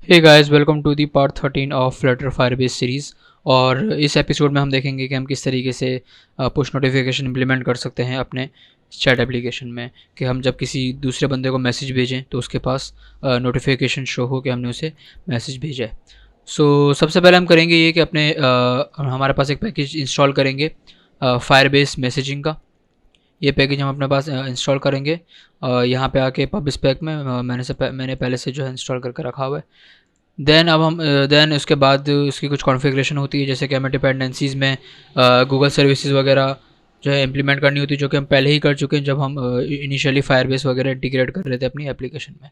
Hey guys, welcome to the part 13 of Flutter Firebase series. और इस episode में हम देखेंगे कि हम किस तरीके से पुश नोटिफिकेशन इम्प्लीमेंट कर सकते हैं अपने चैट एप्लीकेशन में, कि हम जब किसी दूसरे बंदे को मैसेज भेजें तो उसके पास नोटिफिकेशन शो हो कि हमने उसे मैसेज भेजा है। सबसे पहले हम करेंगे ये कि हमारे पास एक पैकेज इंस्टॉल करेंगे फायरबेस मैसेजिंग का। ये पैकेज हम अपने पास इंस्टॉल करेंगे। यहाँ पे आके पब स्पेक में मैंने पहले से जो है इंस्टॉल करके रखा हुआ है। देन उसके बाद उसकी कुछ कॉन्फ़िगरेशन होती है, जैसे कि हमें डिपेंडेंसीज़ में गूगल सर्विसेज वगैरह जो है इम्प्लीमेंट करनी होती है, जो कि हम पहले ही कर चुके हैं जब हम इनिशियली फायरबेस वगैरह इंटीग्रेट कर रहे थे अपनी एप्लीकेशन में।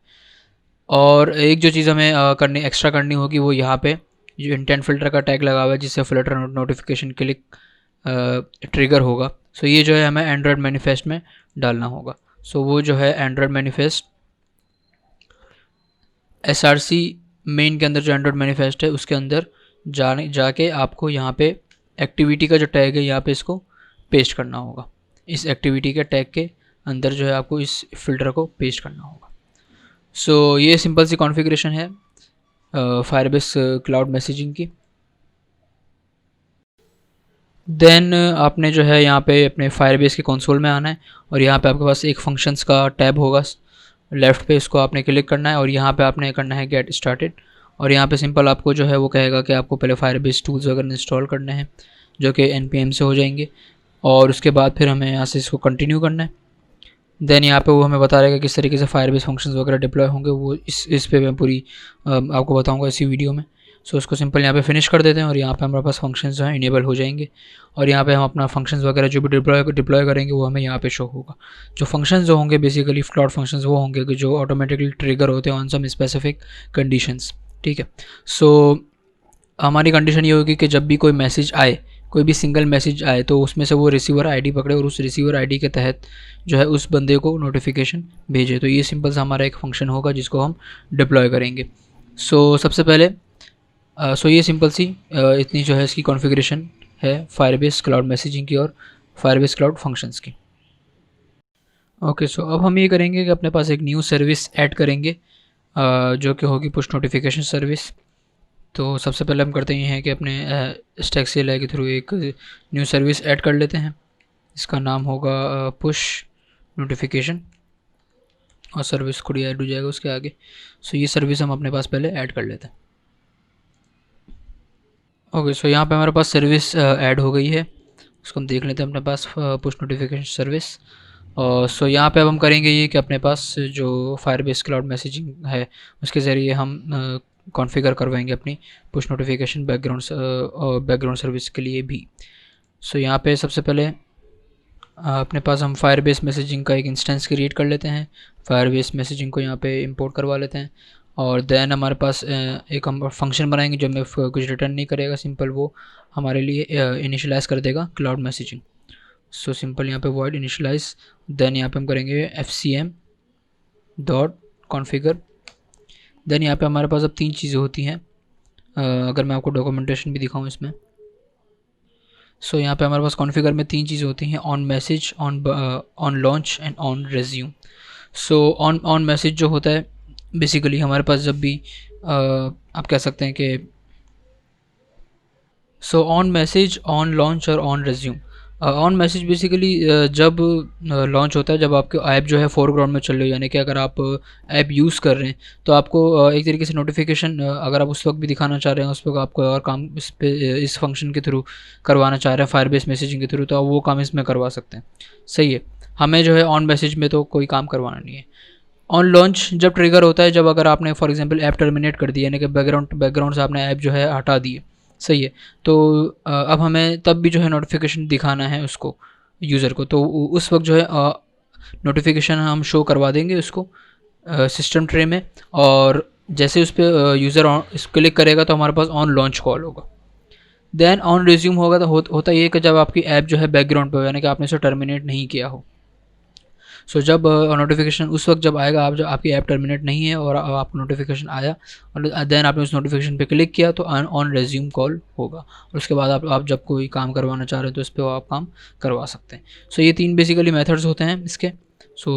और एक जो चीज़ हमें एक्स्ट्रा करनी होगी वो यहाँ पे जो इंटेंट फ़िल्टर का टैग लगा हुआ है, जिससे फ़िल्टर नोटिफिकेशन क्लिक ट्रिगर होगा। ये जो है हमें एंड्रॉयड मैनिफेस्ट में डालना होगा। वो जो है एंड्रॉयड मैनिफेस्ट SRC मेन के अंदर जो एंड्रॉयड मैनिफेस्ट है उसके अंदर जाके आपको यहाँ पे एक्टिविटी का जो टैग है यहाँ पे इसको पेस्ट करना होगा। इस एक्टिविटी के टैग के अंदर जो है आपको इस फिल्टर को पेस्ट करना होगा। ये सिंपल सी कॉन्फ़िगरेशन है फायरबेस क्लाउड मैसेजिंग की। देन आपने जो है यहाँ पे अपने फायरबेस के कंसोल में आना है और यहाँ पे आपके पास एक फंक्शंस का टैब होगा लेफ़्ट पे, इसको आपने क्लिक करना है और यहाँ पे आपने करना है गेट स्टार्टेड। और यहाँ पे सिंपल आपको जो है वो कहेगा कि आपको पहले फायरबेस टूल्स वगैरह इंस्टॉल करने हैं, जो कि npm से हो जाएंगे। और उसके बाद फिर हमें यहाँ से इसको कंटिन्यू करना है। देन यहाँ पे वो हमें बता रहेगा किस तरीके से फायरबेस फंक्शंस वगैरह डिप्लॉय होंगे, वो इस पे मैं पूरी आपको बताऊँगा इसी वीडियो में। उसको सिंपल यहाँ पे फिनिश कर देते हैं और यहाँ पे हमारे पास फंक्शंस जो हैं इनेबल हो जाएंगे। और यहाँ पे हम अपना फंक्शंस वगैरह जो भी डिप्लॉय करेंगे वो हमें यहाँ पे शो होगा। जो फंक्शंस जो होंगे बेसिकली क्लाउड फंक्शंस वो होंगे कि जो ऑटोमेटिकली ट्रिगर होते हैं ऑन सम स्पेसिफिक कंडीशंस। ठीक है। हमारी कंडीशन ये होगी कि जब भी कोई मैसेज आए, कोई भी सिंगल मैसेज आए, तो उसमें से वो रिसीवर आईडी पकड़े और उस रिसीवर आईडी के तहत जो है उस बंदे को नोटिफिकेशन भेजे। तो ये सिंपल सा हमारा एक फंक्शन होगा जिसको हम डिप्लॉय करेंगे। सबसे पहले ये सिंपल सी इतनी जो है इसकी कॉन्फ़िगरेशन है फायरबेस क्लाउड मैसेजिंग की और फायरबेस क्लाउड फंक्शंस की। ओके, अब हम ये करेंगे कि अपने पास एक न्यू सर्विस ऐड करेंगे जो कि होगी पुश नोटिफिकेशन सर्विस। तो सबसे पहले हम करते हैं कि अपने स्टैक CLI के थ्रू एक न्यू सर्विस ऐड कर लेते हैं। इसका नाम होगा पुश नोटिफिकेशन और सर्विस खुद ही ऐड हो जाएगा उसके आगे। ये सर्विस हम अपने पास पहले ऐड कर लेते हैं। ओके, यहाँ पे हमारे पास सर्विस ऐड हो गई है। उसको हम देख लेते हैं अपने पास पुश नोटिफिकेशन सर्विस। और यहाँ पे अब हम करेंगे ये कि अपने पास जो फायरबेस क्लाउड मैसेजिंग है उसके ज़रिए हम कॉन्फ़िगर करवाएंगे अपनी पुश नोटिफिकेशन बैकग्राउंड सर्विस के लिए भी। यहाँ पे सबसे पहले अपने पास हम फायरबेस मैसेजिंग का एक इंस्टेंस क्रिएट कर लेते हैं। फायरबेस मैसेजिंग को यहाँ पे इंपोर्ट करवा लेते हैं और देन हमारे पास एक हम फंक्शन बनाएंगे जो हमें कुछ रिटर्न नहीं करेगा, सिंपल वो हमारे लिए इनिशियलाइज़ कर देगा क्लाउड मैसेजिंग। सिंपल यहाँ पे वॉइड इनिशियलाइज। देन यहाँ पे हम करेंगे FCM डॉट कॉन्फ़िगर। देन यहाँ पे हमारे पास अब 3 चीज़ें होती हैं। अगर मैं आपको डॉक्यूमेंटेशन भी दिखाऊँ इसमें, यहाँ पे हमारे पास कॉन्फ़िगर में 3 चीज़ें होती हैं, on message, on launch and on resume. On message जो होता है बेसिकली हमारे पास जब भी आप कह सकते हैं कि ऑन मैसेज, ऑन लॉन्च और on resume. On message basically जब लॉन्च होता है, जब आपके ऐप जो है फोरग्राउंड में चल रही है, यानी कि अगर आप ऐप यूज़ कर रहे हैं तो आपको एक तरीके से नोटिफिकेशन अगर आप उस वक्त भी दिखाना चाह रहे हैं, उस वक्त आपको और काम इस फंक्शन के थ्रू करवाना चाह रहे हैं फायरबेस मैसेजिंग के थ्रू, तो आप वो काम इसमें करवा सकते हैं। सही है। हमें जो है ऑन मैसेज में तो कोई काम करवाना नहीं है। ऑन लॉन्च जब ट्रिगर होता है, जब अगर आपने फॉर एग्जांपल ऐप टर्मिनेट कर दिया, यानी कि बैकग्राउंड से आपने ऐप जो है हटा दिए। सही है। तो अब हमें तब भी जो है नोटिफिकेशन दिखाना है उसको, यूज़र को, तो उस वक्त जो है नोटिफिकेशन हम शो करवा देंगे उसको सिस्टम ट्रे में। और जैसे उस पर यूज़र क्लिक करेगा तो हमारे पास ऑन लॉन्च कॉल होगा। देन ऑन रिज्यूम होगा तो होता ये कि जब आपकी ऐप जो है बैकग्राउंड पे हो, यानी कि आपने इसे टर्मिनेट नहीं किया हो। जब नोटिफिकेशन उस वक्त जब आएगा जब आपकी ऐप टर्मिनेट नहीं है और आपको नोटिफिकेशन आया और देन आपने उस नोटिफिकेशन पे क्लिक किया तो ऑन रेज्यूम कॉल होगा। और उसके बाद आप जब कोई काम करवाना चाह रहे हैं तो इस पर आप काम करवा सकते हैं। ये 3 बेसिकली मेथड्स होते हैं इसके।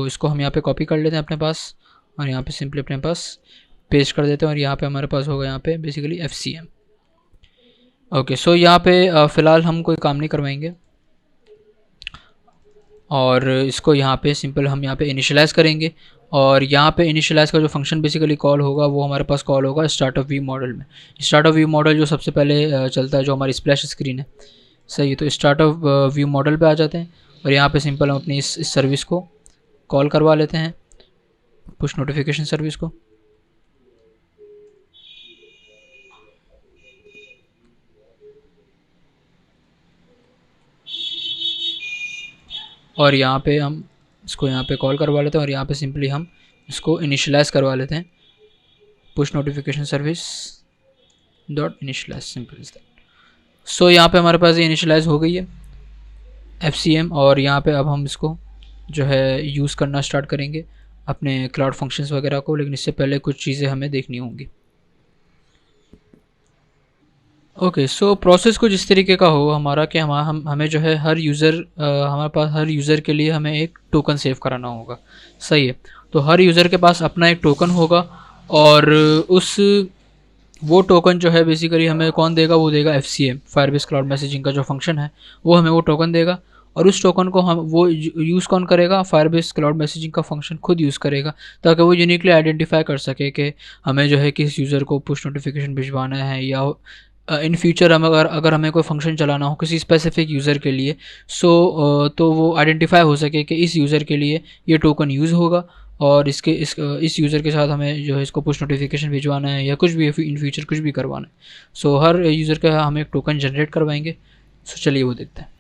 इसको हम यहाँ पे कॉपी कर लेते हैं अपने पास और यहाँ पे सिंपली अपने पास पेस्ट कर देते हैं और यहाँ पे हमारे पास होगा यहाँ पे बेसिकली FCM। ओके, सो यहाँ पे फ़िलहाल हम कोई काम नहीं करवाएंगे और इसको यहाँ पे सिंपल हम यहाँ पे इनिशियलाइज़ करेंगे और यहाँ पे इनिशियलाइज़ का जो फंक्शन बेसिकली कॉल होगा वो हमारे पास कॉल होगा स्टार्ट ऑफ व्यू मॉडल में। स्टार्ट ऑफ व्यू मॉडल जो सबसे पहले चलता है, जो हमारी स्प्लैश स्क्रीन है, सही है। तो स्टार्ट ऑफ व्यू मॉडल पे आ जाते हैं और यहाँ पे सिंपल हम अपनी इस सर्विस को कॉल करवा लेते हैं, पुश नोटिफिकेशन सर्विस को। और यहाँ पे हम इसको यहाँ पे कॉल करवा लेते हैं और यहाँ पे सिंपली हम इसको इनिशियलाइज़ करवा लेते हैं, push notification service dot initialise, simple is that. So यहाँ पे हमारे पास ये इनिशियलाइज़ हो गई है FCM और यहाँ पे अब हम इसको जो है यूज़ करना स्टार्ट करेंगे अपने क्लाउड फंक्शंस वगैरह को, लेकिन इससे पहले कुछ चीज़ें हमें देखनी होंगी। ओके, सो प्रोसेस कुछ इस तरीके का हो हमारा कि हमें जो है हर यूज़र हमारे पास हर यूज़र के लिए हमें एक टोकन सेव कराना होगा, सही है। तो हर यूज़र के पास अपना एक टोकन होगा और वो टोकन जो है बेसिकली हमें कौन देगा, वो देगा FCM, फायरबेस क्लाउड मैसेजिंग का जो फंक्शन है वो हमें वो टोकन देगा और उस टोकन को हम वो यूज़ कौन करेगा, फायरबेस क्लाउड मैसेजिंग का फंक्शन खुद यूज़ करेगा ताकि वो यूनिकली आइडेंटिफाई कर सके कि हमें जो है किस यूज़र को पुश नोटिफिकेशन भिजवाना है या इन फ्यूचर हम अगर हमें कोई फंक्शन चलाना हो किसी स्पेसिफिक यूज़र के लिए, तो वो आइडेंटिफाई हो सके कि इस यूज़र के लिए ये टोकन यूज़ होगा और इस यूज़र के साथ हमें जो है इसको पुश नोटिफिकेशन भिजवाना है या कुछ भी इन फ्यूचर कुछ भी करवाना है। सो हर यूज़र का हम एक टोकन जनरेट करवाएंगे। सो चलिए वो देखते हैं।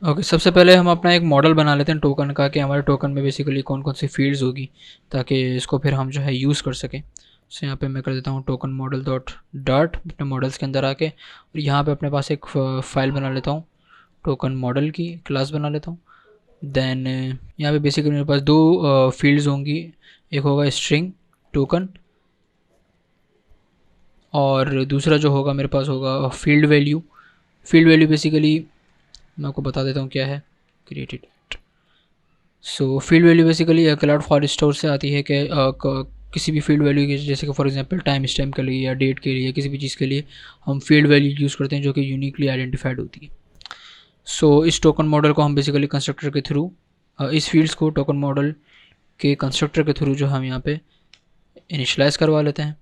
ओके, सबसे पहले हम अपना एक मॉडल बना लेते हैं टोकन का कि हमारे टोकन में बेसिकली कौन कौन सी फील्ड्स होगी ताकि इसको फिर हम जो है यूज़ कर सकें। सो यहाँ पे मैं कर देता हूँ टोकन मॉडल डॉट डार्ट अपने मॉडल्स के अंदर आके और यहाँ पे अपने पास एक फ़ाइल बना लेता हूँ, टोकन मॉडल की क्लास बना लेता हूँ। देन यहाँ पे बेसिकली मेरे पास दो फील्ड्स होंगी, एक होगा स्ट्रिंग टोकन और दूसरा जो होगा मेरे पास होगा field value. Field value basically मैं आपको बता देता हूँ क्या है, created. So field value basically cloud for store से आती है कि किसी भी फील्ड वैल्यू के, जैसे कि फॉर एग्जांपल टाइम स्टैम्प के लिए या डेट के लिए, किसी भी चीज़ के लिए हम फील्ड वैल्यू यूज़ करते हैं जो कि यूनिकली आइडेंटिफाइड होती है। सो इस टोकन मॉडल को हम बेसिकली कंस्ट्रक्टर के थ्रू इस फील्ड्स को टोकन मॉडल के कंस्ट्रक्टर के थ्रू जो हम यहाँ पे इनिशियलाइज़ करवा लेते हैं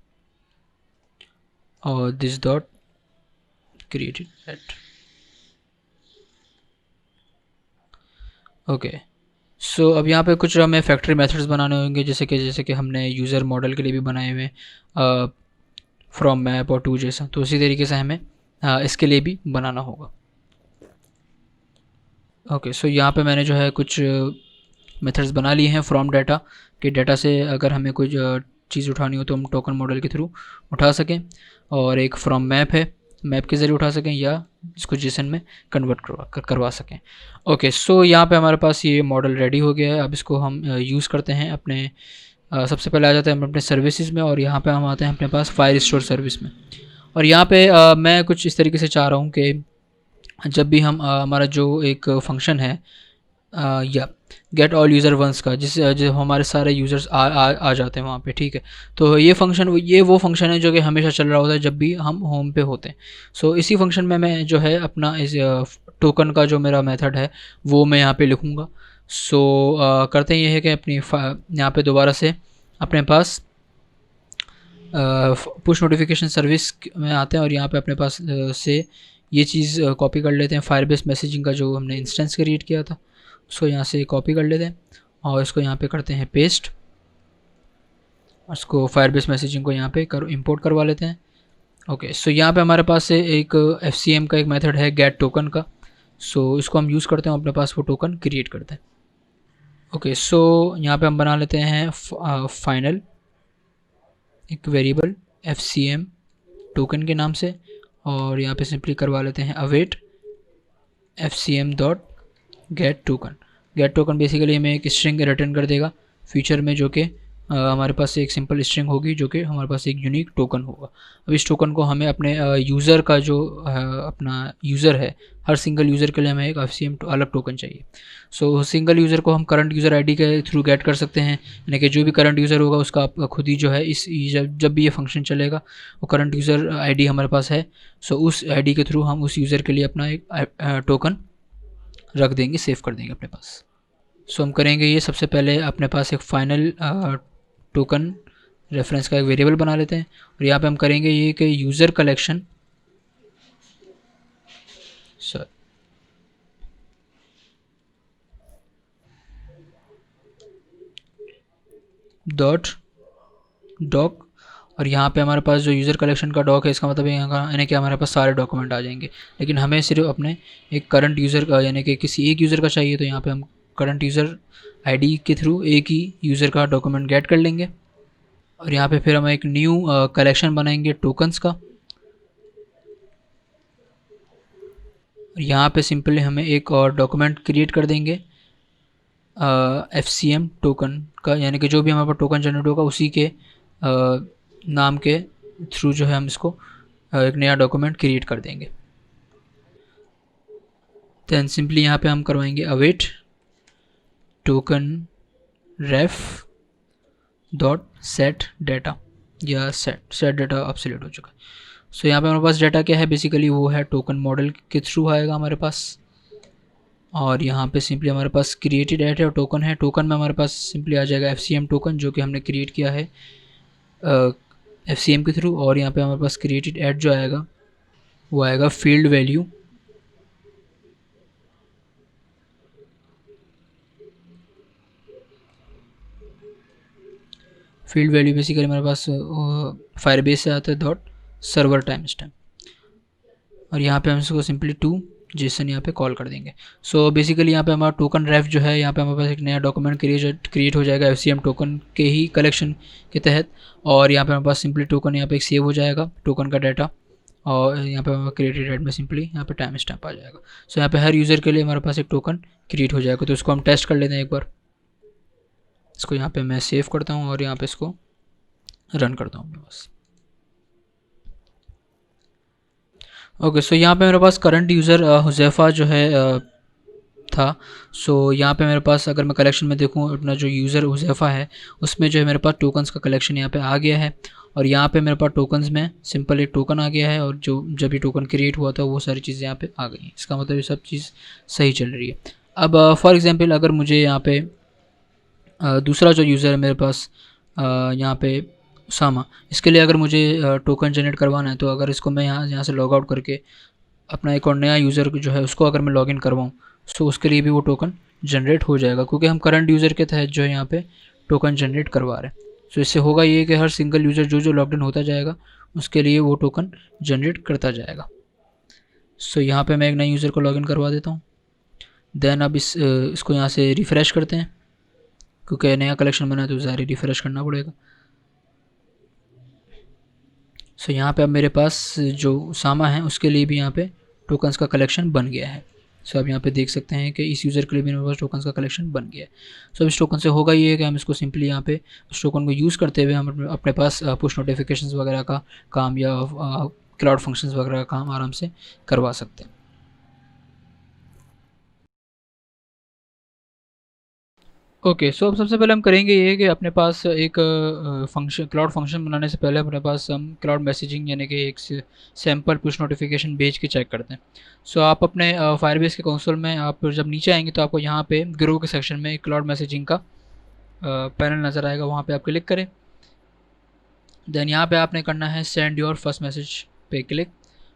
और this dot created at. Okay, so अब यहाँ पे कुछ हमें फैक्ट्री मेथड्स बनाने होंगे जैसे कि हमने यूज़र मॉडल के लिए भी बनाए हुए फ्रॉम मैप और टू जैसा, तो उसी तरीके से हमें इसके लिए भी बनाना होगा। ओके, सो यहाँ पे मैंने जो है कुछ मेथड्स बना लिए हैं फ्रॉम डाटा कि डाटा से अगर हमें कोई चीज़ उठानी हो तो हम टोकन मॉडल के थ्रू उठा सकें, और एक फ्रॉम मैप है, मैप के ज़रिए उठा सकें या इसको जेसन में कन्वर्ट करवा सकें। ओके, सो यहाँ पे हमारे पास ये मॉडल रेडी हो गया है। अब इसको हम यूज़ करते हैं अपने सबसे पहले आ जाते हैं हम अपने सर्विसेज में और यहाँ पे हम आते हैं अपने पास फायर स्टोर सर्विस में। और यहाँ पे मैं कुछ इस तरीके से चाह रहा हूँ कि जब भी हम हमारा जो एक फंक्शन है या गेट ऑल यूज़र वंस का, जो हमारे सारे यूज़र्स आ जाते हैं वहाँ पे, ठीक है। तो ये वो फंक्शन है जो कि हमेशा चल रहा होता है जब भी हम होम पे होते हैं। सो इसी फंक्शन में मैं जो है अपना इस टोकन का जो मेरा मेथड है वो मैं यहाँ पे लिखूँगा। सो करते हैं ये है कि अपनी यहाँ पे दोबारा से अपने पास पुश नोटिफिकेशन सर्विस में आते हैं और यहाँ पे अपने पास से ये चीज़ कॉपी कर लेते हैं, फायरबेस मैसेजिंग का जो हमने इंस्टेंस क्रिएट किया था उसको यहाँ से कॉपी कर लेते हैं और इसको यहाँ पे करते हैं पेस्ट, उसको फायरबेस मैसेजिंग को यहाँ पे इंपोर्ट करवा लेते हैं। ओके, सो यहाँ पे हमारे पास से एक FCM का एक मेथड है गेट टोकन का। सो इसको हम यूज़ करते हैं, अपने पास वो टोकन क्रिएट करते हैं। ओके, सो यहाँ पे हम बना लेते हैं फाइनल एक वेरिएबल FCM टोकन के नाम से और यहाँ पे सिंपली करवा लेते हैं await FCM dot get token. Get token basically हमें एक स्ट्रिंग रिटर्न कर देगा फ्यूचर में जो कि हमारे पास एक सिंपल स्ट्रिंग होगी जो कि हमारे पास एक यूनिक टोकन होगा। अब इस टोकन को हमें अपने यूज़र का जो अपना यूज़र है, हर सिंगल यूज़र के लिए हमें एक FCM अलग टोकन चाहिए। सो सिंगल यूज़र को हम करंट यूज़र आईडी के थ्रू गेट कर सकते हैं, यानी कि जो भी करंट यूज़र होगा उसका आप खुद ही जो है इस जब भी ये फंक्शन चलेगा वो करंट यूज़र आईडी हमारे पास है, सो उस आईडी के थ्रू हम उस यूज़र के लिए अपना एक टोकन रख देंगे, सेव कर देंगे अपने पास। सो हम करेंगे ये, सबसे पहले अपने पास एक फाइनल टोकन रेफरेंस का एक वेरिएबल बना लेते हैं और यहाँ पे हम करेंगे ये कि यूज़र कलेक्शन डॉट डॉक, और यहाँ पे हमारे पास जो यूज़र कलेक्शन का डॉक है इसका मतलब यहाँ का यानी कि हमारे पास सारे डॉक्यूमेंट आ जाएंगे, लेकिन हमें सिर्फ अपने एक करंट यूज़र का यानी कि किसी एक यूज़र का चाहिए, तो यहाँ पे हम करंट यूज़र आईडी के थ्रू एक ही यूज़र का डॉक्यूमेंट गेट कर लेंगे और यहाँ पे फिर हम एक न्यू कलेक्शन बनाएंगे टोकन्स का। और यहाँ पे सिंपली हमें एक और डॉक्यूमेंट क्रिएट कर देंगे FCM टोकन का, यानी कि जो भी हमारे पास टोकन जनरेट होगा उसी के नाम के थ्रू जो है हम इसको एक नया डॉक्यूमेंट क्रिएट कर देंगे। दैन सिंपली यहाँ पे हम करवाएंगे अवेट टोकन रेफ डॉट सेट डाटा, या सेट डाटा अब सिलेक्ट हो चुका है। सो यहाँ पे हमारे पास डाटा क्या है, बेसिकली वो है टोकन मॉडल के थ्रू आएगा हमारे पास, और यहाँ पे सिंपली हमारे पास क्रिएटेड ऐड है और टोकन है। टोकन में हमारे पास सिंपली आ जाएगा FCM टोकन जो कि हमने क्रिएट किया है FCM के थ्रू, और यहाँ पे हमारे पास क्रिएटेड ऐड जो आएगा वो आएगा field value, field value basically हमारे पास फायरबेस से आता है डॉट सर्वर टाइम स्टैम्प, और यहाँ पे हम इसको सिंपली टू जेसन यहाँ पे कॉल कर देंगे। सो बेसिकली यहाँ पे हमारा टोकन रेफ जो है यहाँ पे हमारे पास एक नया डॉक्यूमेंट क्रिएट हो जाएगा FCM टोकन के ही कलेक्शन के तहत, और यहाँ पे हमारे पास सिंपली टोकन यहाँ पे एक सेव हो जाएगा टोकन का डाटा, और यहाँ पे हमारा क्रिएटेड ऐड में सिंपली यहाँ पे टाइम स्टैम्प आ जाएगा। सो यहाँ पे हर यूज़र के लिए हमारे पास एक टोकन क्रिएट हो जाएगा। तो इसको हम टेस्ट कर लेते हैं एक बार, इसको यहाँ पे मैं सेव करता हूँ और यहाँ पे इसको रन करता हूँ बस। ओके, सो यहाँ पे मेरे पास करंट यूज़र हुज़ैफ़ा जो है था। सो यहाँ पे मेरे पास अगर मैं कलेक्शन में देखूँ अपना जो यूज़र हुज़ैफ़ा है उसमें जो है मेरे पास टोकन्स का कलेक्शन यहाँ पे आ गया है, और यहाँ पे मेरे पास टोकन्स में सिंपल एक टोकन आ गया है, और जो जब ये टोकन क्रिएट हुआ था वो सारी चीज़ें यहाँ पे आ गई हैं। इसका मतलब ये सब चीज़ सही चल रही है। अब फॉर एग्ज़ाम्पल अगर मुझे यहाँ पे दूसरा जो यूज़र है मेरे पास यहाँ पे उसामा, इसके लिए अगर मुझे टोकन जनरेट करवाना है, तो अगर इसको मैं यहाँ से लॉग आउट करके अपना एक और नया यूज़र जो है उसको अगर मैं लॉगिन करवाऊँ तो उसके लिए भी वो टोकन जनरेट हो जाएगा, क्योंकि हम करंट यूज़र के तहत जो है यहाँ पे टोकन जनरेट करवा रहे हैं। सो इससे होगा ये कि हर सिंगल यूज़र जो लॉगिन होता जाएगा उसके लिए वो टोकन जनरेट करता जाएगा। सो यहाँ पे मैं एक नए यूज़र को लॉगिन करवा देता हूँ। देन अब इसको यहाँ से रिफ़्रेश करते हैं, क्योंकि नया कलेक्शन बना है तो ज़ाहिर रिफ़्रेश करना पड़ेगा। सो यहाँ पे अब मेरे पास जो उसामा है उसके लिए भी यहाँ पे टोकन्स का कलेक्शन बन गया है। सो अब यहाँ पे देख सकते हैं कि इस यूज़र के लिए भी मेरे पास टोकन्स का कलेक्शन बन गया है। सो अब इस टोकन से होगा ये कि हम इसको सिंपली यहाँ पे उस टोकन को यूज़ करते हुए हम अपने पास पुश नोटिफिकेशंस वगैरह का काम या क्लाउड फंक्शंस वगैरह का काम आराम से करवा सकते हैं। ओके, सो अब सबसे पहले हम करेंगे ये कि अपने पास एक फंक्शन क्लाउड फंक्शन बनाने से पहले अपने पास हम क्लाउड मैसेजिंग यानी कि एक सैम्पल पुश नोटिफिकेशन भेज के चेक करते हैं। सो आप अपने फायरबेस के कंसोल में आप जब नीचे आएंगे तो आपको यहाँ पे ग्रो के सेक्शन में क्लाउड मैसेजिंग का पैनल नज़र आएगा, वहाँ पर आप क्लिक करें। देन यहाँ पर आपने करना है सेंड योर फर्स्ट मैसेज पे क्लिक।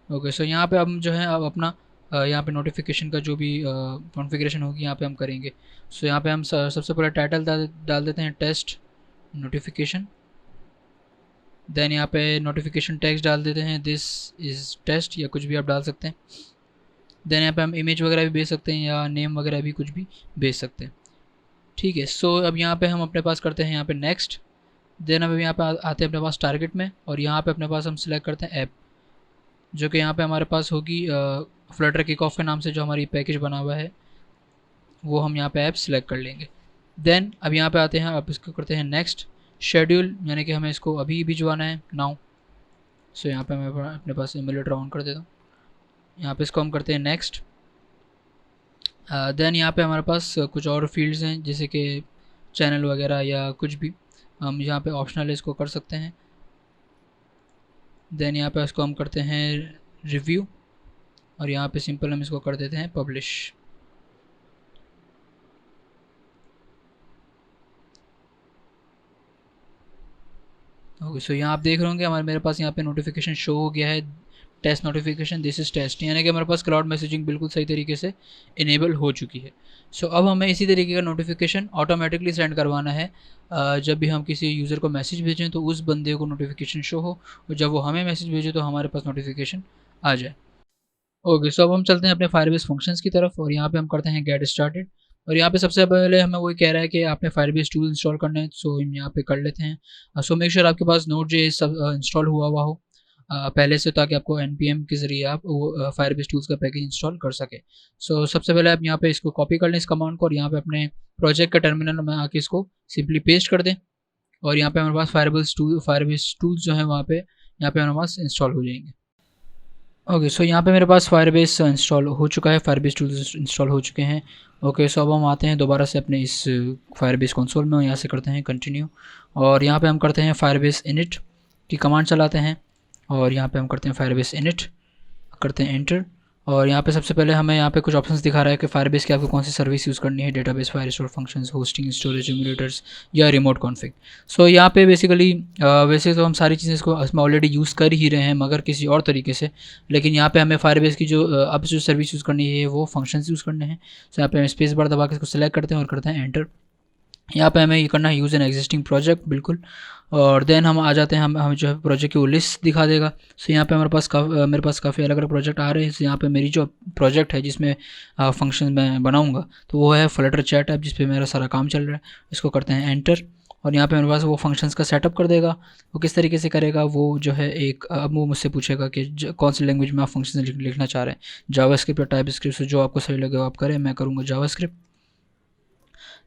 ओके, सो यहाँ पर हम जो है अब अपना यहाँ पे नोटिफिकेशन का जो भी कॉन्फ़िगरेशन होगी यहाँ पे हम करेंगे। सो यहाँ पे हम सबसे पहले टाइटल डाल देते हैं टेस्ट नोटिफिकेशन। देन यहाँ पे नोटिफिकेशन टेक्स्ट डाल देते हैं दिस इज़ टेस्ट, या कुछ भी आप डाल सकते हैं। देन यहाँ पे हम इमेज वगैरह भी भेज सकते हैं या नेम वगैरह भी कुछ भी भेज सकते हैं। ठीक है, सो अब यहाँ पे हम अपने पास करते हैं यहाँ पे नेक्स्ट। देन अब यहाँ पे आते हैं अपने पास टारगेट में, और यहाँ पे अपने पास हम सिलेक्ट करते हैं ऐप, जो कि यहाँ पे हमारे पास होगी फ्लटर किक ऑफ के नाम से जो हमारी पैकेज बना हुआ है वो हम यहाँ पे ऐप सिलेक्ट कर लेंगे। देन अब यहाँ पे आते हैं, अब इसको करते हैं नेक्स्ट। शेड्यूल यानी कि हमें इसको अभी भिजवाना है नाउ। सो यहाँ पे मैं अपने पास इमुलेटर ऑन कर देता हूँ। यहाँ पे इसको हम करते हैं नेक्स्ट। देन यहाँ पे हमारे पास कुछ और फील्ड्स हैं जैसे कि चैनल वगैरह या कुछ भी, हम यहाँ पे ऑप्शनल इसको कर सकते हैं। देन यहाँ पे इसको हम करते हैं रिव्यू और यहाँ पे सिंपल हम इसको कर देते हैं पब्लिश। ओके, सो यहाँ आप देख रहे होंगे हमारे मेरे पास यहाँ पे नोटिफिकेशन शो हो गया है, test notification this is test, यानी कि हमारे पास क्लाउड मैसेजिंग बिल्कुल सही तरीके से इनेबल हो चुकी है। सो अब हमें इसी तरीके का नोटिफिकेशन ऑटोमेटिकली सेंड करवाना है। जब भी हम किसी यूज़र को मैसेज भेजें तो उस बंदे को नोटिफिकेशन शो हो, और जब वो हमें मैसेज भेजे तो हमारे पास नोटिफिकेशन आ जाए। ओके, सो अब हम चलते हैं अपने फायरबेस फंक्शंस की तरफ और यहाँ पे हम करते हैं गेट स्टार्टेड। और यहाँ पे सबसे पहले हमें वही कह रहा है कि आपने फायरबेस टूल इंस्टॉल करना है, सो हम यहाँ पे कर लेते हैं। सो मेक श्योर आपके पास Node.js सब इंस्टॉल हुआ हो पहले से, ताकि आपको npm के ज़रिए आप वो फायरबेस टूल्स का पैकेज इंस्टॉल कर सके। सो सबसे पहले आप यहाँ पे इसको कॉपी कर लें इस कमांड को, और यहाँ पे अपने प्रोजेक्ट का टर्मिनल में आके इसको सिंपली पेस्ट कर दें, और यहाँ पे हमारे पास फायरबेस टूल्स जो है वहाँ पे यहाँ पे हमारे पास इंस्टॉल हो जाएंगे। ओके, सो यहाँ पे मेरे पास फायरबेस इंस्टॉल हो चुका है, फायरबेस टूल्स इंस्टॉल हो चुके हैं। ओके, सो अब हम आते हैं दोबारा से अपने इस फायरबेस कंसोल में, यहाँ से करते हैं कंटिन्यू, और यहाँ पे हम करते हैं फायरबेस इनिट की कमांड चलाते हैं, और यहाँ पे हम करते हैं फायरबेस इनिट, करते हैं एंटर। और यहाँ पे सबसे पहले हमें यहाँ पे कुछ ऑप्शंस दिखा रहा है कि फायरबेस की आपको कौन सी सर्विस यूज़ करनी है, database, Firestore functions, hosting, storage, emulators या रिमोट कॉन्फ़िग। सो यहाँ पे बेसिकली वैसे तो हम सारी चीज़ें इसमें ऑलरेडी यूज़ कर ही रहे हैं मगर किसी और तरीके से, लेकिन यहाँ पे हमें फायरबेस की जो अब जो सर्विस यूज़ करनी है वो फंक्शंस यूज़ करने हैं। सो यहाँ पे हम स्पेस बार दबा के इसको सेलेक्ट करते हैं और करते हैं एंटर। यहाँ पे हमें ये करना है यूज़ एन एग्जिस्टिंग प्रोजेक्ट, बिल्कुल। और देन हम आ जाते हैं, हम जो है प्रोजेक्ट की वो लिस्ट दिखा देगा। सो यहाँ पे मेरे पास काफ़ी अलग अलग प्रोजेक्ट आ रहे हैं। सो यहाँ पे मेरी जो प्रोजेक्ट है जिसमें फंक्शन मैं बनाऊँगा तो वो है फ्लटर चैट ऐप, जिस पे मेरा सारा काम चल रहा है। इसको करते हैं एंटर, और यहाँ पे मेरे पास वो फंक्शंस का सेटअप कर देगा। वो किस तरीके से करेगा, वो जो है एक अब वो मुझसे पूछेगा कि कौन सी लैंग्वेज में आप फंक्शन लिखना चाह रहे हैं, जावास्क्रिप्ट या टाइपस्क्रिप्ट, जो आपको सही लगे आप करें। मैं करूँगा JavaScript.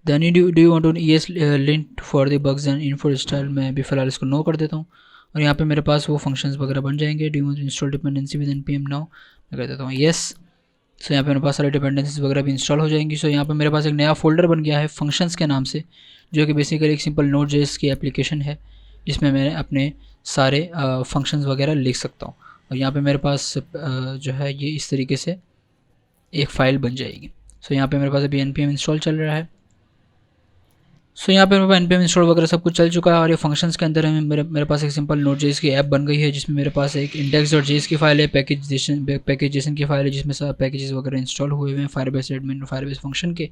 Then do you want to yes lint for the bugs and info style, मैं अभी फ़िलहाल इसको नो कर देता हूँ, और यहाँ पे मेरे पास वो फंक्शंस वगैरह बन जाएंगे। do you want to install dependency with npm now, मैं कर देता हूँ yes। सो यहाँ पे मेरे पास सारे डिपेंडेंसीज वगैरह भी इंस्टॉल हो जाएंगी। सो यहाँ पे मेरे पास एक नया फोल्डर बन गया है फंक्शंस के नाम से, जो कि बेसिकली एक सिंपल Node.js की एप्लीकेशन है जिसमें मैं अपने सारे फंक्शंस वगैरह लिख सकता हूँ। और यहाँ पे मेरे पास जो है ये इस तरीके से एक फ़ाइल बन जाएगी। सो यहाँ पे मेरे पास अभी npm इंस्टॉल चल रहा है। सो यहाँ पे मेरे पास npm इंस्टॉल वगैरह सब कुछ चल चुका है, और ये फंक्शंस के अंदर मेरे पास एक सिंपल Node.js की ऐप बन गई है, जिसमें मेरे पास एक index.js की फ़ाइल है, पैकेजेशन की फ़ाइल है, जिसमें सब पैकेजेस वगैरह इंस्टॉल हुए हुए हैं फायरबेस एडमिन और फायरबेस फंक्शन के।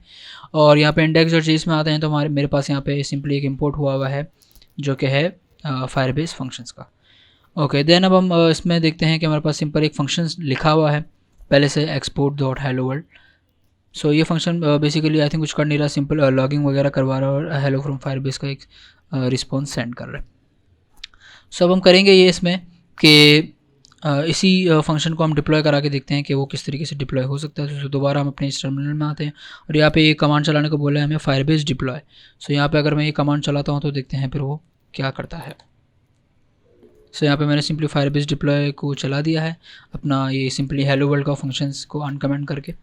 और यहाँ पे index.js में आते हैं तो मेरे पास यहाँ पे सिंपली एक इम्पोर्ट हुआ है जो कि है फायरबेस फंक्शंस का। ओके, देन अब हम इसमें देखते हैं कि हमारे पास सिंपल एक फंक्शन लिखा हुआ है पहले से, export.hello-world। सो ये फंक्शन बेसिकली आई थिंक कुछ कर नहीं रहा, सिंपल लॉगिंग वगैरह करवा रहा है और हेलो फ्रॉम फायरबेस का एक रिस्पॉन्स सेंड कर रहा है। सो अब हम करेंगे ये इसमें कि इसी फंक्शन को हम डिप्लॉय करा के देखते हैं कि वो किस तरीके से डिप्लॉय हो सकता है। तो दोबारा हम अपने इस टर्मिनल में आते हैं, और यहाँ पे ये कमांड चलाने को बोला है हमें फायरबेस डिप्लॉय। सो यहाँ पे अगर मैं ये कमांड चलाता हूँ तो देखते हैं फिर वो क्या करता है। सो यहाँ पे मैंने सिंपली फायरबेस डिप्लॉय को चला दिया है अपना, ये सिंपली हेलो वर्ल्ड का फंक्शंस को अनकमेंट करके।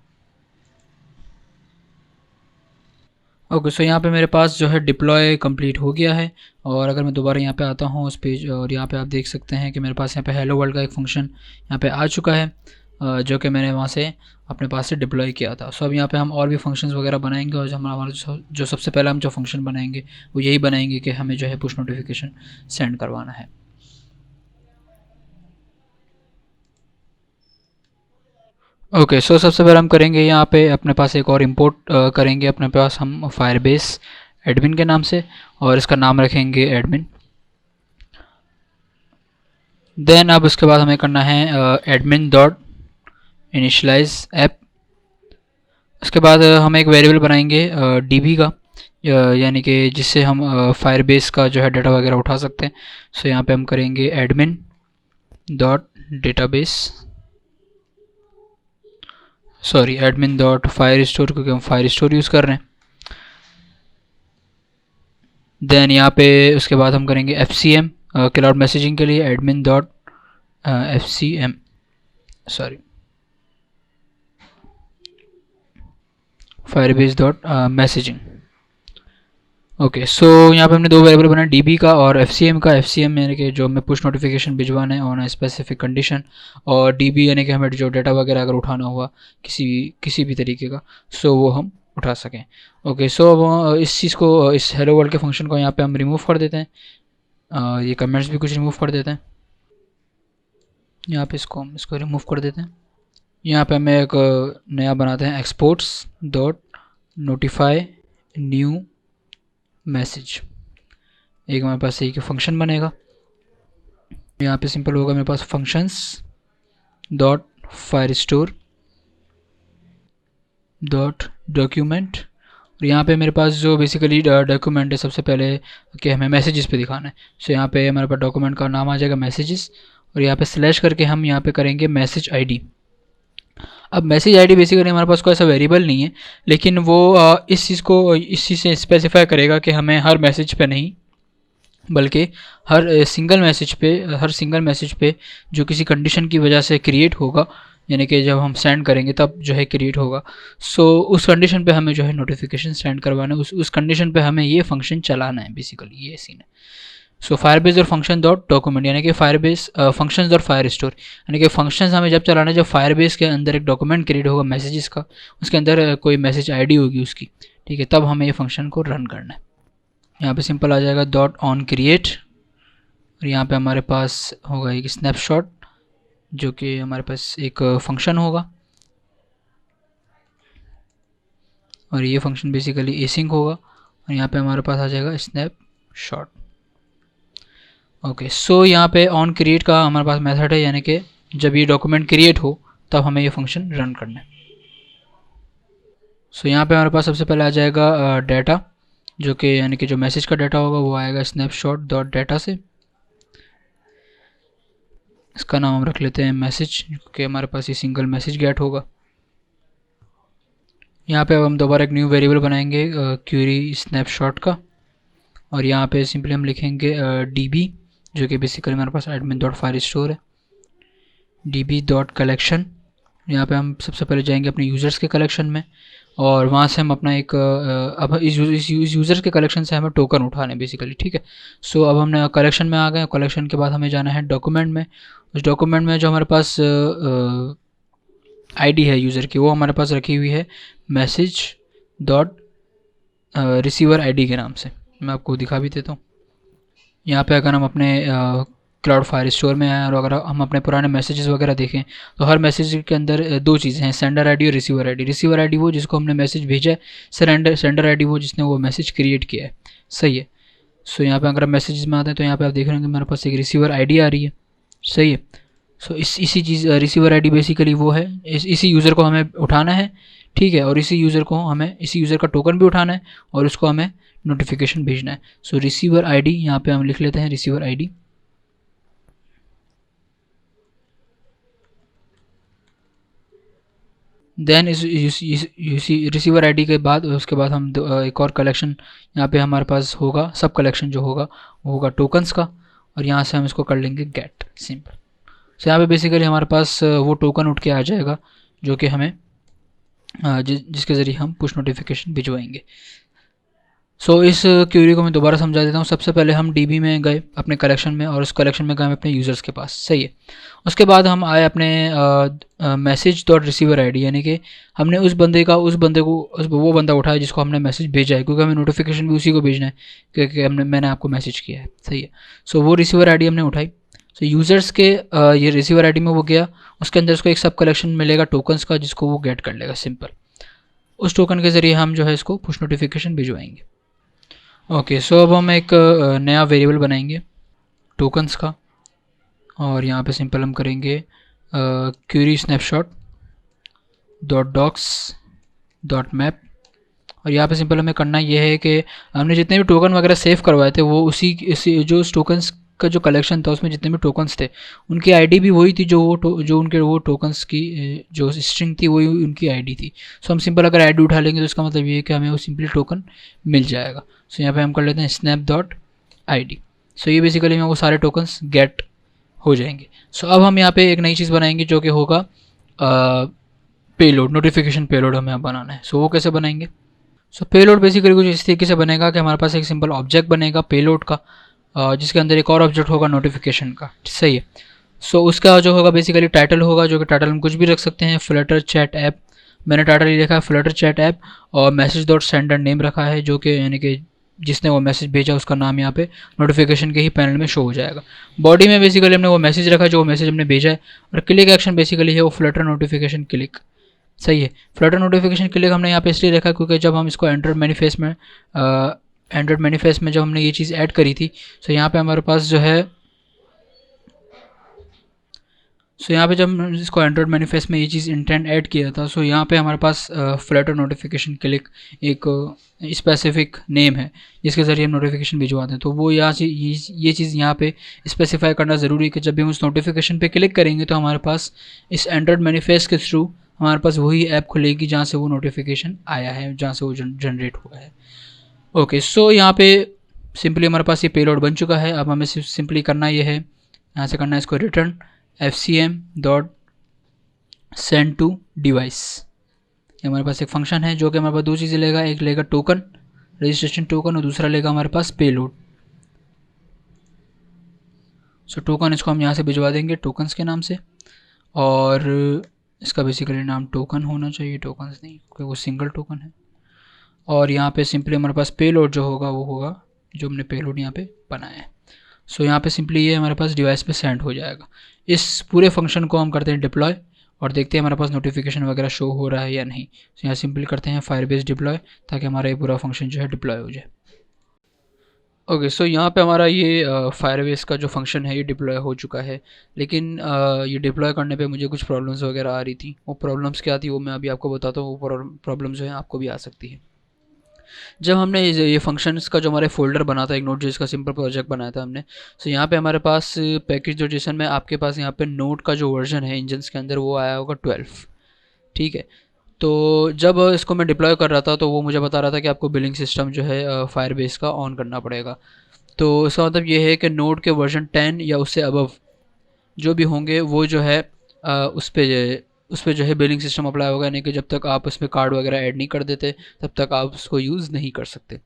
ओके, सो यहाँ पे मेरे पास जो है डिप्लॉय कंप्लीट हो गया है। और अगर मैं दोबारा यहाँ पे आता हूँ उस पेज, और यहाँ पे आप देख सकते हैं कि मेरे पास यहाँ पे हेलो वर्ल्ड का एक फंक्शन यहाँ पे आ चुका है, जो कि मैंने वहाँ से अपने पास से डिप्लॉय किया था। सो अब यहाँ पे हम और भी फंक्शंस वगैरह बनाएंगे, और हमारा जो सबसे पहला हम जो फंक्शन बनाएंगे वो यही बनाएंगे कि हमें जो है पुश नोटिफिकेशन सेंड करवाना है। ओके, सो सबसे पहले हम करेंगे यहाँ पे अपने पास एक और इम्पोर्ट करेंगे अपने पास हम फायरबेस एडमिन के नाम से, और इसका नाम रखेंगे एडमिन। देन अब उसके बाद हमें करना है एडमिन डॉट इनिशलाइज ऐप। उसके बाद हम एक वेरिएबल बनाएंगे डीबी का, यानी कि जिससे हम फायरबेस का जो है डाटा वगैरह उठा सकते हैं। सो यहाँ पे हम करेंगे admin dot database, sorry admin dot fire store, क्योंकि हम फायर स्टोर यूज़ कर रहे हैं। देन यहाँ पे उसके बाद हम करेंगे FCM क्लाउड मैसेजिंग के लिए admin dot FCM sorry Firebase dot messaging. Okay, so यहाँ पे हमने दो वेरिएबल बनाए DB का और FCM का। FCM यानी कि जो हमें पुश नोटिफिकेशन भिजवाना है ऑन स्पेसिफिक कंडीशन, और DB यानी कि हमें जो डाटा वगैरह अगर उठाना हुआ किसी भी तरीके का, सो वो हम उठा सकें। ओके, सो अब इस चीज़ को, इस हेलो वर्ल्ड के फंक्शन को यहाँ पे हम रिमूव कर देते हैं। ये कमेंट्स भी कुछ रिमूव कर देते हैं। यहाँ पे इसको रिमूव कर देते हैं। यहाँ पे हमें एक नया बनाते हैं exports dot notify new message. एक हमारे पास एक फंक्शन बनेगा। यहाँ पे सिंपल होगा मेरे पास functions dot Firestore dot document, और यहाँ पे मेरे पास जो बेसिकली डॉक्यूमेंट है सबसे पहले कि हमें मैसेजेस पे दिखाना है। सो यहाँ पे हमारे पास डॉक्यूमेंट का नाम आ जाएगा मैसेजेस, और यहाँ पे स्लैश करके हम यहाँ पे करेंगे मैसेज ID। अब मैसेज ID बेसिकली हमारे पास कोई ऐसा वेरिएबल नहीं है, लेकिन वो इस चीज़ से स्पेसिफाई करेगा कि हमें हर मैसेज पे नहीं, बल्कि हर सिंगल मैसेज पे जो किसी कंडीशन की वजह से क्रिएट होगा, यानी कि जब हम सेंड करेंगे तब जो है क्रिएट होगा। सो उस कंडीशन पे हमें जो है नोटिफिकेशन सेंड करवाना है, उस कंडीशन पे हमें ये फंक्शन चलाना है, बेसिकली ये सीन है। सो फायरबेस और फंक्शन डॉट डॉक्यूमेंट, यानी कि फायरबेस फंक्शंस और फायर स्टोर, यानी कि फंक्शंस हमें जब चलाना है जब फायरबेस के अंदर एक डॉक्यूमेंट क्रिएट होगा मैसेजेस का, उसके अंदर कोई मैसेज ID होगी उसकी, ठीक है, तब हमें ये फंक्शन को रन करना है। यहाँ पे सिंपल आ जाएगा डॉट ऑन क्रिएट, और यहाँ पे हमारे पास होगा एक स्नैपशॉट जो कि हमारे पास एक फंक्शन होगा, और ये फंक्शन बेसिकली एसिंक होगा, और यहाँ पे हमारे पास आ जाएगा स्नैपशॉट। ओके, सो यहाँ पे ऑन क्रिएट का हमारे पास मेथड है, यानी कि जब ये डॉक्यूमेंट क्रिएट हो तब हमें ये फंक्शन रन करना है। सो यहाँ पे हमारे पास सबसे पहले आ जाएगा डाटा, जो कि यानी कि जो मैसेज का डाटा होगा वो आएगा स्नैपशॉट डॉट डाटा से। इसका नाम हम रख लेते हैं मैसेज, क्योंकि हमारे पास ये सिंगल मैसेज गेट होगा। यहाँ पे अब हम दोबारा एक न्यू वेरिएबल बनाएंगे क्यूरी स्नैपशॉट का, और यहाँ पे सिंपली हम लिखेंगे DB, जो कि बेसिकली हमारे पास एडमिन डॉट फायर स्टोर है, DB डॉट कलेक्शन। यहाँ पे हम सबसे पहले जाएंगे अपने यूज़र्स के कलेक्शन में, और वहाँ से हम अपना एक अब इस यूज़र्स के कलेक्शन से हमें टोकन उठाने बेसिकली, ठीक है। सो अब हमने कलेक्शन में आ गए। कलेक्शन के बाद हमें जाना है डॉक्यूमेंट में। उस डॉक्यूमेंट में जो हमारे पास ID है यूज़र की, वो हमारे पास रखी हुई है मैसेज डॉट रिसीवर ID के नाम से। मैं आपको दिखा भी देता हूँ। यहाँ पे अगर हम अपने क्लाउड फायर स्टोर में आए और अगर हम अपने पुराने मैसेजेस वगैरह देखें तो हर मैसेज के अंदर दो चीज़ें हैं, सेंडर ID और रिसीवर ID। रिसीवर ID वो जिसको हमने मैसेज भेजा है, सेंडर ID वो जिसने वो मैसेज क्रिएट किया है, सही है। सो यहाँ पे अगर हम मैसेजेस में आते हैं तो यहाँ पे आप देख रहे होंगे मेरे पास एक रिसीवर ID आ रही है, सही है। सो इसी चीज़ रिसीवर ID बेसिकली वो है, इसी यूज़र को हमें उठाना है, ठीक है, और इसी यूज़र का टोकन भी उठाना है और उसको हमें नोटिफिकेशन भेजना है। सो रिसीवर ID यहाँ पे हम लिख लेते हैं रिसीवर ID। देन इस रिसीवर ID के बाद उसके बाद हम एक और कलेक्शन यहाँ पे हमारे पास होगा, सब कलेक्शन जो होगा वो होगा टोकन्स का, और यहाँ से हम इसको कर लेंगे गेट, सिंपल। सो यहाँ पे बेसिकली हमारे पास वो टोकन उठ के आ जाएगा जो कि हमें जिसके ज़रिए हम पुश नोटिफिकेशन भिजवाएंगे। सो इस क्यूरी को मैं दोबारा समझा देता हूँ। सबसे पहले हम DB में गए अपने कलेक्शन में, और उस कलेक्शन में गए अपने यूज़र्स के पास, सही है। उसके बाद हम आए अपने मैसेज डॉट रिसीवर ID, यानी कि हमने वो बंदा उठाया जिसको हमने मैसेज भेजा है, क्योंकि हमें नोटिफिकेशन भी उसी को भेजना है क्योंकि मैंने आपको मैसेज किया है, सही है। सो वो रिसीवर ID हमने उठाई। सो यूज़र्स के ये रिसीवर ID में वो गया, उसके अंदर उसको एक सब कलेक्शन मिलेगा टोकन्स का, जिसको वो गेट कर लेगा, सिंपल। उस टोकन के ज़रिए हम जो है इसको पुश नोटिफिकेशन भिजवाएंगे। ओके, सो अब हम एक नया वेरिएबल बनाएंगे टोकन्स का, और यहाँ पे सिंपल हम करेंगे query snapshot dot docs dot map, और यहाँ पे सिंपल हमें करना ये है कि हमने जितने भी टोकन वगैरह सेव करवाए थे वो उसी जो टोकन्स का जो कलेक्शन था उसमें जितने भी टोकन्स थे उनकी आईडी भी वही थी, जो उनके वो टोकन्स की जो स्ट्रिंग थी वही उनकी आईडी थी। सो हम सिंपल अगर आईडी उठा लेंगे तो इसका मतलब ये है कि हमें वो सिंपली टोकन मिल जाएगा। सो यहाँ पे हम कर लेते हैं स्नैप डॉट आई डी। सो ये बेसिकली में वो सारे टोकन्स गेट हो जाएंगे। सो अब हम यहाँ पे एक नई चीज़ बनाएंगे जो कि होगा पेलोड, नोटिफिकेशन पेलोड हमें यहाँ बनाना है। सो वो कैसे बनाएंगे? सो पेलोड बेसिकली कुछ इस तरीके से बनेगा कि हमारे पास एक सिंपल ऑब्जेक्ट बनेगा पेलोड का, जिसके अंदर एक और ऑब्जेक्ट होगा नोटिफिकेशन का, सही है। सो उसका जो होगा बेसिकली टाइटल होगा, जो कि टाइटल हम कुछ भी रख सकते हैं, फ्लटर चैट ऐप। मैंने टाइटल ही लिखा है फ्लटर चैट ऐप, और मैसेज डॉट सेंडर नेम रखा है, जो कि यानी कि जिसने वो मैसेज भेजा उसका नाम यहाँ पे नोटिफिकेशन के ही पैनल में शो हो जाएगा। बॉडी में बेसिकली हमने वो मैसेज रखा जो मैसेज हमने भेजा है, और क्लिक एक्शन बेसिकली है वो फ्लटर नोटिफिकेशन क्लिक, सही है। फ्लटर नोटिफिकेशन क्लिक हमने यहाँ पे इसलिए रखा क्योंकि जब हम इसको एंड्रॉइड मैनिफेस्ट में जब हमने ये चीज़ ऐड करी थी, सो यहाँ पे हमारे पास जो है यहाँ पे जब हम इसको एंड्रॉइड मैनिफेस्ट में ये चीज़ इंटेंट ऐड किया था, सो यहाँ पे हमारे पास फ्लटर नोटिफिकेशन क्लिक एक स्पेसिफिक नेम है जिसके ज़रिए हम नोटिफिकेशन भिजवाते हैं। तो वो यहाँ से ये चीज़ यहाँ पे स्पेसिफाई करना ज़रूरी है कि जब भी हम उस नोटिफिकेशन पे क्लिक करेंगे तो हमारे पास इस एंड्रॉइड मैनिफेस्ट के थ्रू हमारे पास वही ऐप खुलेगी जहाँ से वो नोटिफिकेशन आया है, जहाँ से वो जनरेट हुआ है। ओके, सो यहाँ पे सिंपली हमारे पास ये पेलोड बन चुका है। अब हमें सिंपली करना ये है, यहाँ से करना है इसको रिटर्न fcm.send to device। ये हमारे पास एक फंक्शन है जो कि हमारे पास दो चीज़ें लेगा, एक लेगा टोकन, रजिस्ट्रेशन टोकन, और दूसरा लेगा हमारे पास पेलोड। सो टोकन इसको हम यहाँ से भिजवा देंगे टोकन्स के नाम से, और इसका बेसिकली नाम टोकन होना चाहिए, टोकन्स नहीं, क्योंकि वो सिंगल टोकन है। और यहाँ पे सिंपली हमारे पास पेलोड जो होगा वो होगा जो हमने पेलोड यहाँ पे बनाया है। सो यहाँ पे सिंपली ये हमारे पास डिवाइस पे सेंड हो जाएगा। इस पूरे फंक्शन को हम करते हैं डिप्लॉय और देखते हैं हमारे पास नोटिफिकेशन वगैरह शो हो रहा है या नहीं। सो यहाँ सिंपली करते हैं फायरबेस डिप्लॉय, ताकि हमारा ये पूरा फंक्शन जो है डिप्लॉय हो जाए। ओके, सो यहाँ पे हमारा ये फायरबेस का जो फंक्शन है ये डिप्लॉय हो चुका है, लेकिन ये डिप्लॉय करने पे मुझे कुछ प्रॉब्लम्स वगैरह आ रही थी। वो प्रॉब्लम्स क्या थी वो मैं अभी आपको बताता हूँ। वो प्रॉब्लम्स जो है आपको भी आ सकती है। जब हमने ये फंक्शंस का जो हमारे फोल्डर बना था, एक नोट जेएस का सिंपल प्रोजेक्ट बनाया था हमने, सो यहाँ पे हमारे पास पैकेज जो जेसन में आपके पास यहाँ पे नोट का जो वर्जन है इंजन्स के अंदर वो आया होगा 12, ठीक है। तो जब इसको मैं डिप्लॉय कर रहा था तो वो मुझे बता रहा था कि आपको बिलिंग सिस्टम जो है फायरबेस का ऑन करना पड़ेगा। तो इसका मतलब ये है कि नोट के वर्जन 10 या उससे अबव जो भी होंगे वो जो है उस पर जो है बिलिंग सिस्टम अप्लाई होगा, यानी कि जब तक आप उसमें कार्ड वगैरह ऐड नहीं कर देते तब तक आप उसको यूज़ नहीं कर सकते।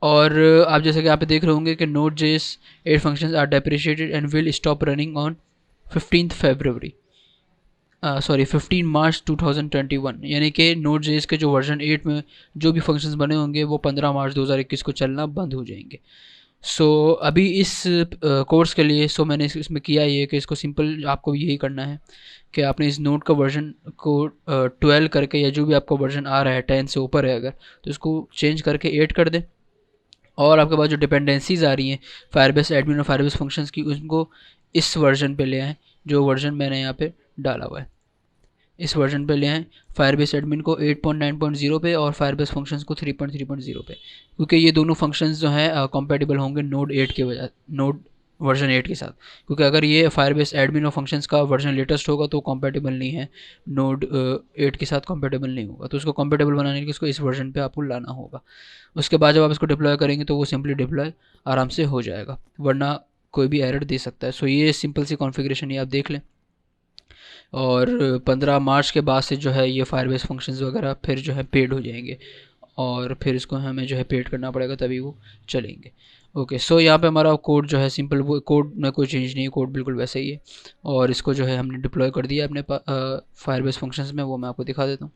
और आप जैसे कि आप देख रहे होंगे कि Node JS 8 functions are deprecated and will stop running on 15 March 2021, यानी कि नोट जेएस के जो वर्जन 8 में जो भी फंक्शंस बने होंगे वो 15 मार्च 2021 को चलना बंद हो जाएंगे। सो अभी इस कोर्स के लिए मैंने इसमें किया ये कि इसको सिंपल आपको यही करना है कि आपने इस नोट का वर्जन को 12 करके, या जो भी आपका वर्जन आ रहा है 10 से ऊपर है अगर, तो इसको चेंज करके 8 कर दें। और आपके पास जो डिपेंडेंसीज़ आ रही हैं फायरबेस एडमिन और फायरबेस फंक्शंस की, उनको इस वर्जन पे ले आएँ जो वर्जन मैंने यहाँ पे डाला हुआ है। इस वर्जन पे ले आएँ फायरबेस एडमिन को 8.9.0 पे और फायरबेस फंक्शंस को 3.3.0 पे, क्योंकि ये दोनों फंक्शंस जो हैं कंपैटिबल होंगे नोड 8 के वजह नोड वर्जन 8 के साथ। क्योंकि अगर ये फायरबेस एडमिन और फंक्शंस का वर्जन लेटेस्ट होगा तो कंपैटिबल नहीं है, नोड 8 के साथ कंपैटिबल नहीं होगा। तो उसको कंपैटिबल बनाने के लिए इसको इस वर्जन पे आपको लाना होगा। उसके बाद जब आप इसको डिप्लॉय करेंगे तो वो सिंपली डिप्लॉय आराम से हो जाएगा, वरना कोई भी एरर दे सकता है। सो ये सिंपल सी कॉन्फ़िगरेशन ये आप देख लें। और 15 मार्च के बाद से जो है ये फायरबेस फंक्शंस वगैरह फिर जो है पेड हो जाएंगे, और फिर इसको हमें जो है पेड करना पड़ेगा तभी वो चलेंगे। ओके, सो यहाँ पे हमारा कोड जो है सिंपल, वो कोड में कोई चेंज नहीं है, कोड बिल्कुल वैसे ही है। और इसको जो है हमने डिप्लॉय कर दिया अपने फायरबेस फंक्शंस में, वो मैं आपको दिखा देता हूँ।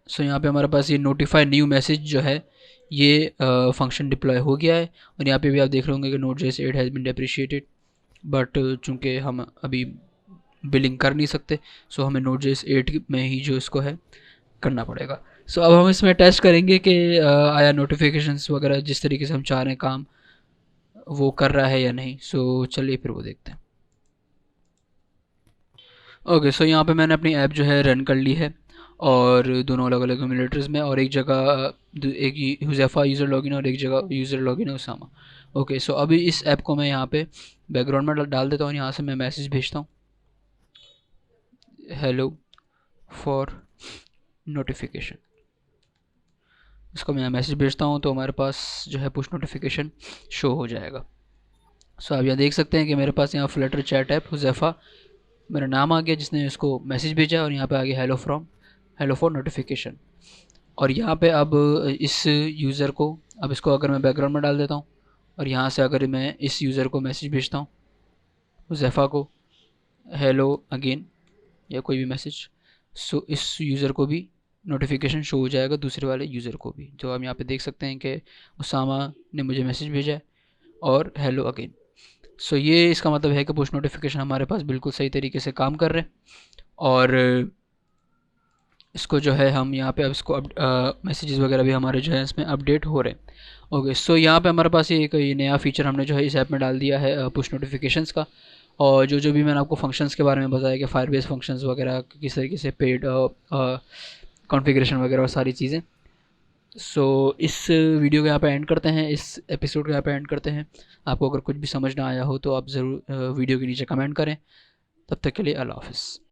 सो यहाँ पे हमारे पास ये नोटिफाई न्यू मैसेज जो है ये फंक्शन डिप्लॉय हो गया है। और यहाँ पे भी आप देख रहे होंगे कि Node JS 8 has been deprecated, but चूँकि हम अभी बिलिंग कर नहीं सकते, सो हमें नोट जेएस 8 में ही जो इसको है करना पड़ेगा। सो अब हम इसमें टेस्ट करेंगे कि आया नोटिफिकेशंस वगैरह जिस तरीके से हम चाह रहे हैं काम वो कर रहा है या नहीं। सो चलिए फिर वो देखते हैं। ओके, सो यहाँ पे मैंने अपनी ऐप जो है रन कर ली है, और दोनों अलग अलग एमुलेटर्स में, और एक जगह एक हुज़ैफ़ा यूज़र लॉगिन और एक जगह यूज़र लॉगिन है उसामा। ओके, सो अभी इस ऐप को मैं यहाँ पे बैकग्राउंड में डाल देता हूँ। यहाँ से मैं मैसेज भेजता हूँ, हेलो फॉर नोटिफिकेशन। इसको मैं मैसेज भेजता हूँ तो हमारे पास जो है पुश नोटिफिकेशन शो हो जाएगा। सो आप यहाँ देख सकते हैं कि मेरे पास यहाँ फ्लटर चैट ऐप हुज़ैफ़ा मेरा नाम आ गया जिसने इसको मैसेज भेजा, और यहाँ पे आ गया हेलो फॉर नोटिफिकेशन। और यहाँ पे अब इस यूज़र को, अब इसको अगर मैं बैकग्राउंड में डाल देता हूँ और यहाँ से अगर मैं इस यूज़र को मैसेज भेजता हूँ हुज़ैफ़ा को, हेलो अगेन या कोई भी मैसेज, सो इस यूज़र को भी नोटिफिकेशन शो हो जाएगा, दूसरे वाले यूज़र को भी। जो आप यहाँ पे देख सकते हैं कि उसामा ने मुझे मैसेज भेजा है और हेलो अगेन। सो ये इसका मतलब है कि पुश नोटिफिकेशन हमारे पास बिल्कुल सही तरीके से काम कर रहे हैं। और इसको जो है हम यहाँ पे अब इसको मैसेजेस वगैरह भी हमारे जो है इसमें अपडेट हो रहे हैं। ओके, सो यहाँ पे हमारे पास ये नया फीचर हमने जो है इस ऐप में डाल दिया है पुश नोटिफिकेशंस का। और जो भी मैंने आपको फंक्शंस के बारे में बताया कि फायरबेस फंक्शंस वगैरह किस तरीके से पेड कॉन्फ़िगरेशन वगैरह और सारी चीज़ें। सो इस वीडियो को यहाँ पे एंड करते हैं, इस एपिसोड को यहाँ पे एंड करते हैं। आपको अगर कुछ भी समझ ना आया हो तो आप ज़रूर वीडियो के नीचे कमेंट करें। तब तक के लिए अल्लाह हाफ़िज़।